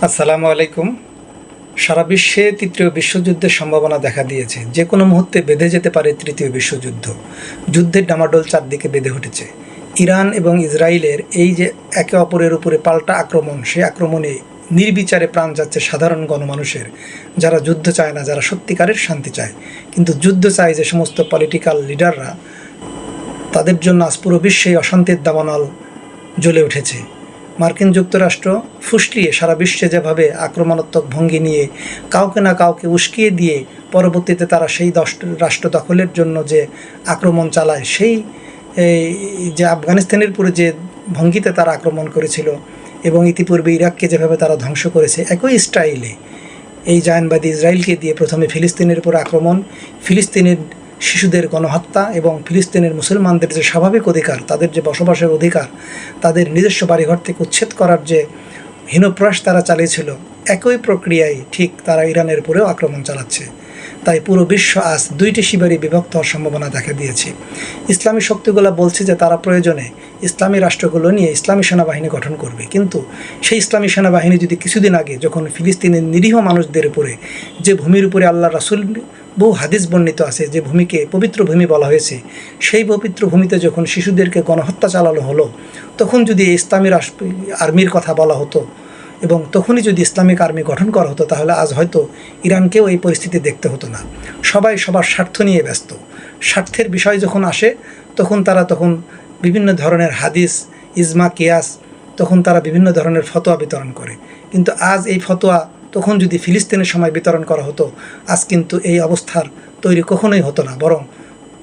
আসসালামু আলাইকুম। সারা বিশ্বে তৃতীয় বিশ্বযুদ্ধের সম্ভাবনা দেখা দিয়েছে। যে কোনো মুহূর্তে বেঁধে যেতে পারে তৃতীয় বিশ্বযুদ্ধ। যুদ্ধের ডামাডোল চারদিকে বেঁধে উঠেছে। ইরান এবং ইসরায়েলের এই যে একে অপরের উপরে পাল্টা আক্রমণ, সেই আক্রমণে নির্বিচারে প্রাণ যাচ্ছে সাধারণ গণমানুষের, যারা যুদ্ধ চায় না, যারা সত্যিকারের শান্তি চায়। কিন্তু যুদ্ধ চায় যে সমস্ত পলিটিক্যাল লিডাররা, তাদের জন্য আজ পুরো বিশ্বেই অশান্তির দাবানল জ্বলে উঠেছে। মার্কিন যুক্তরাষ্ট্র ফুসলিয়ে সারা বিশ্বে যেভাবে আক্রমণাত্মক ভঙ্গি নিয়ে কাউকে না কাউকে উস্কিয়ে দিয়ে পরবর্তীতে তারা সেই রাষ্ট্র দখলের জন্য যে আক্রমণ চালায়, সেই যে আফগানিস্তানের পুরো যে ভঙ্গিতে তারা আক্রমণ করেছিল এবং ইতিপূর্বে ইরাককে যেভাবে তারা ধ্বংস করেছে, একই স্টাইলে এই জায়নবাদী ইসরায়েলকে দিয়ে প্রথমে ফিলিস্তিনের উপর আক্রমণ, ফিলিস্তিনের শিশুদের গণহত্যা এবং ফিলিস্তিনের মুসলমানদের যে স্বাভাবিক অধিকার, তাদের যে বসবাসের অধিকার, তাদের নিজস্ব বাড়িঘর থেকে উচ্ছেদ করার যে হীনপ্রয়াস তারা চালিয়েছিল, একই প্রক্রিয়ায় ঠিক তারা ইরানের উপরেও আক্রমণ চালাচ্ছে। তাই পুরো বিশ্ব আজ দুইটি শিবিরে বিভক্ত হওয়ার সম্ভাবনা দেখা দিয়েছে। ইসলামী শক্তিগুলো বলছে যে তারা প্রয়োজনে ইসলামী রাষ্ট্রগুলো নিয়ে ইসলামী সেনাবাহিনী গঠন করবে, কিন্তু সেই ইসলামী সেনাবাহিনী যদি কিছুদিন আগে যখন ফিলিস্তিনের নিরীহ মানুষদের উপরে, যে ভূমির উপরে আল্লাহ রাসূল বহু হাদিস বর্ণিত আছে, যে ভূমিকে পবিত্র ভূমি বলা হয়েছে, সেই পবিত্র ভূমিতে যখন শিশুদেরকে গণহত্যা চালানো হলো, তখন যদি ইসলামী আর্মির কথা বলা হতো এবং তখনই যদি ইসলামিক আর্মি গঠন করা হতো, তাহলে আজ হয়তো ইরানকেও এই পরিস্থিতি দেখতে হতো না। সবাই সবার স্বার্থ নিয়ে ব্যস্ত। স্বার্থের বিষয় যখন আসে, তখন বিভিন্ন ধরনের হাদিস, ইজমা, কিয়াস, তখন তারা বিভিন্ন ধরনের ফতোয়া বিতরণ করে। কিন্তু আজ এই ফতোয়া তখন যদি ফিলিস্তিনের সময় বিতরণ করা হতো, আজ কিন্তু এই অবস্থার তৈরি কখনোই হতো না। বরং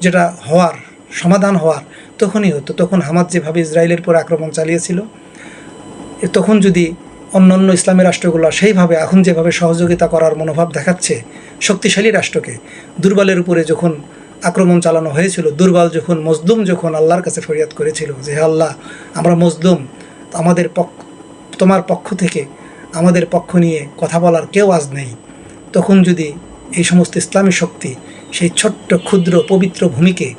যেটা হওয়ার, সমাধান হওয়ার তখনই হতো। তখন হামাস যেভাবে ইসরায়েলের উপর আক্রমণ চালিয়েছিল, তখন যদি অন্যান্য ইসলামী রাষ্ট্রগুলো সেইভাবে এখন যেভাবে সহযোগিতা করার মনোভাব দেখাচ্ছে, শক্তিশালী রাষ্ট্রকে দুর্বলের উপরে যখন আক্রমণ চালানো হয়েছিল, দুর্বল যখন, মজলুম যখন আল্লাহর কাছে ফরিয়াদ করেছিল যে হে আল্লাহ, আমরা মজলুম, আমাদের তোমার পক্ষ থেকে আমাদের পক্ষ নিয়ে কথা বলার কেউ আজ নেই, তখন যদি এই সমস্ত ইসলামী শক্তি সেই ছোট্ট ক্ষুদ্র পবিত্র ভূমিকে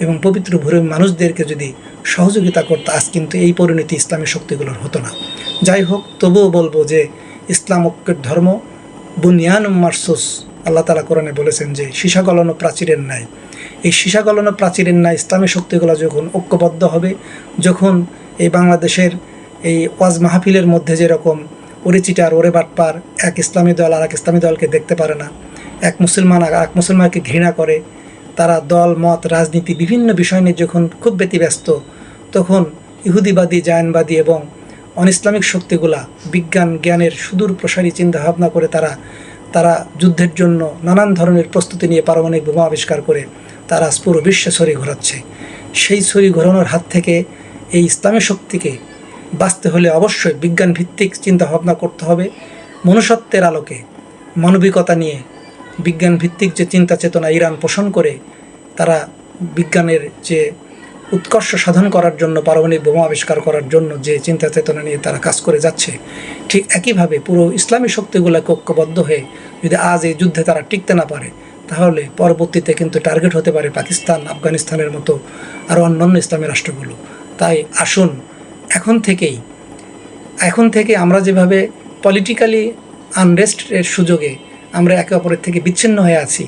এবং পবিত্র ভূমির মানুষদেরকে যদি সহযোগিতা করতো, আজ কিন্তু এই পরিণতি ইসলামী শক্তিগুলোর হতো না। যাই হোক, তবুও বলবো যে ইসলাম ঐক্যের ধর্ম, বুনিয়ানুম মারসুস। আল্লাহ তাআলা কোরআনে বলেছেন যে সীসা গলানো প্রাচীরের ন্যায়। এই সীসা গলানো প্রাচীরের ন্যায় ইসলামী শক্তিগুলো যখন ঐক্যবদ্ধ হবে, যখন এই বাংলাদেশের এই ওয়াজ মাহফিলের মধ্যে যেরকম ওরে চিটার, ওরে বাটপার, এক ইসলামী দল আর এক ইসলামী দলকে দেখতে পারে না, এক মুসলমান আর এক মুসলমানকে ঘৃণা করে, তারা দল মত রাজনীতি বিভিন্ন বিষয় নিয়ে যখন খুব ব্যতিব্যস্ত, তখন ইহুদিবাদী, জায়নবাদী এবং অন ইসলামিক শক্তিগুলা বিজ্ঞান জ্ঞানের সুদূর প্রসারী চিন্তাভাবনা করে তারা যুদ্ধের জন্য নানান ধরনের প্রস্তুতি নিয়ে পারমাণবিক বোমা আবিষ্কার করে তারা পুরো বিশ্বে ছড়ি ঘোরাচ্ছে। সেই ছড়ি ঘোরানোর হাত থেকে এই ইসলামী শক্তিকে বাঁচতে হলে অবশ্যই বিজ্ঞান ভিত্তিক চিন্তাভাবনা করতে হবে। মনুষ্যত্বের আলোকে, মানবিকতা নিয়ে বিজ্ঞান ভিত্তিক যে চিন্তা চেতনা ইরান পোষণ করে, তারা বিজ্ঞানের যে উৎকর্ষ সাধন করার জন্য, পারমাণবিক বোমা আবিষ্কার করার জন্য যে চিন্তা চেতনা নিয়ে তারা কাজ করে যাচ্ছে, ঠিক একইভাবে পুরো ইসলামী শক্তিগুলোকে ঐক্যবদ্ধ হয়ে যদি আজ এই যুদ্ধে তারা টিকতে না পারে, তাহলে পরবর্তীতে কিন্তু টার্গেট হতে পারে পাকিস্তান, আফগানিস্তানের মতো আরও অন্যান্য ইসলামী রাষ্ট্রগুলো। তাই আসুন এখন থেকে আমরা যেভাবে পলিটিক্যালি আনরেস্টের সুযোগে আমরা একে অপরের থেকে বিচ্ছিন্ন হয়ে আছি,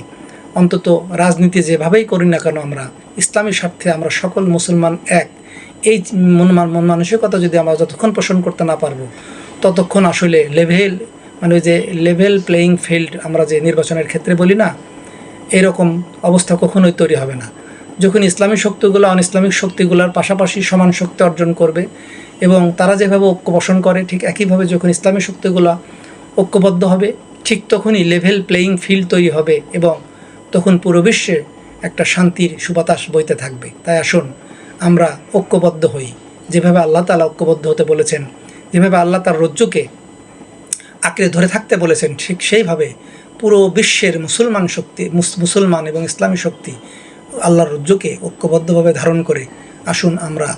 অন্তত রাজনীতি যেভাবেই করি না কেন, আমরা ইসলামী স্বার্থে আমরা সকল মুসলমান এক, এই মন মানসিকতা যদি আমরা যতক্ষণ পোষণ করতে না পারবো, ততক্ষণ আসলে ওই যে লেভেল প্লেয়িং ফিল্ড আমরা যে নির্বাচনের ক্ষেত্রে বলি না, এরকম অবস্থা কখনোই তৈরি হবে না। যখন ইসলামী শক্তিগুলো অন ইসলামিক শক্তিগুলোর পাশাপাশি সমান শক্তি অর্জন করবে এবং তারা যেভাবে ঐক্য পোষণ করে, ঠিক একইভাবে যখন ইসলামী শক্তিগুলো ঐক্যবদ্ধ হবে, ঠিক তখনই লেভেল প্লেয়িং ফিল্ড তৈরি হবে এবং তখন পুরো বিশ্বে একটা শান্তির সুবাতাস বইতে থাকবে। তাই আসুন আমরা ঐক্যবদ্ধ হই, যেভাবে আল্লাহ তাআলা ঐক্যবদ্ধ হতে বলেছেন, যেভাবে আল্লাহ তার রজ্জুকে আঁকড়ে ধরে থাকতে বলেছেন, ঠিক সেইভাবে পুরো বিশ্বের মুসলমান এবং ইসলামী শক্তি আল্লাহর রজ্জুকে ঐক্যবদ্ধভাবে ধারণ করে আসুন আমরা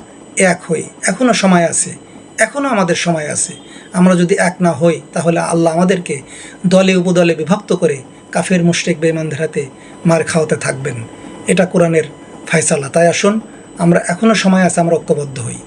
এক হই। এখনও সময় আছে, এখনও আমাদের সময় আছে। আমরা যদি এক না হই, তাহলে আল্লাহ আমাদেরকে দলে উপদলে বিভক্ত করে কাফের মুশরিক বেঈমানদের হাতে মার খাওয়াতে থাকবেন। এটা কোরআনের ফয়সালা। তাই আসুন আমরা এখনও সময় আছে, আমরা ঐক্যবদ্ধ হই।